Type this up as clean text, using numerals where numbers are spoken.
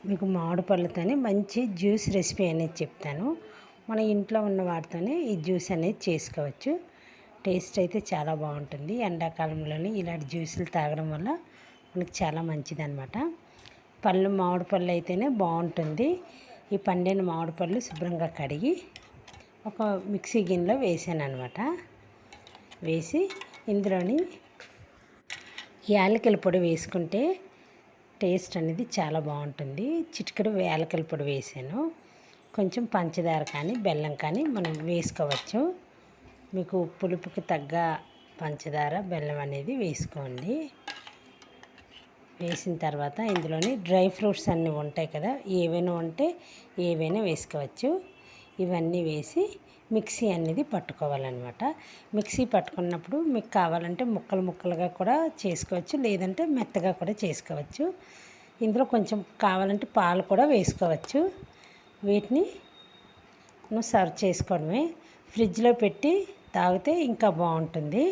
మీకు మామిడి పళ్ళతోనే మంచి జ్యూస్ రెసిపీ అనేది చెప్తాను. మన ఇంట్లో ఉన్న వాటితోనే ఈ జ్యూస్ అనేది చేసుకోవచ్చు. టేస్ట్ అయితే చాలా బాగుంటుంది. ఎండాకాలంలోనే ఇలాంటి జ్యూసులు తాగడం వల్ల మనకు చాలా మంచిదన్నమాట. మామిడి పళ్ళు అయితేనే బాగుంటుంది. ఈ పండిన మామిడి పళ్ళు శుభ్రంగా కడిగి ఒక మిక్సీ గిన్నెలో వేసాను అనమాట. వేసి ఇందులోని యాలకుల పొడి వేసుకుంటే టేస్ట్ అనేది చాలా బాగుంటుంది. చిటికెడు యాలకుల పొడి వేసాను. కొంచెం పంచదార కానీ బెల్లం కానీ మనం వేసుకోవచ్చు. మీకు పులుపుకి తగ్గ పంచదార బెల్లం అనేది వేసుకోండి. వేసిన తర్వాత ఇందులోని డ్రై ఫ్రూట్స్ అన్నీ ఉంటాయి కదా, ఏవైనా ఉంటే ఏవైనా వేసుకోవచ్చు. ఇవన్నీ వేసి మిక్సీ అనేది పట్టుకోవాలన్నమాట. మిక్సీ పట్టుకున్నప్పుడు మీకు కావాలంటే ముక్కలు ముక్కలుగా కూడా చేసుకోవచ్చు, లేదంటే మెత్తగా కూడా చేసుకోవచ్చు. ఇందులో కొంచెం కావాలంటే పాలు కూడా వేసుకోవచ్చు. వీటిని సర్వ్ చేసుకోవడమే. ఫ్రిడ్జ్లో పెట్టి తాగితే ఇంకా బాగుంటుంది.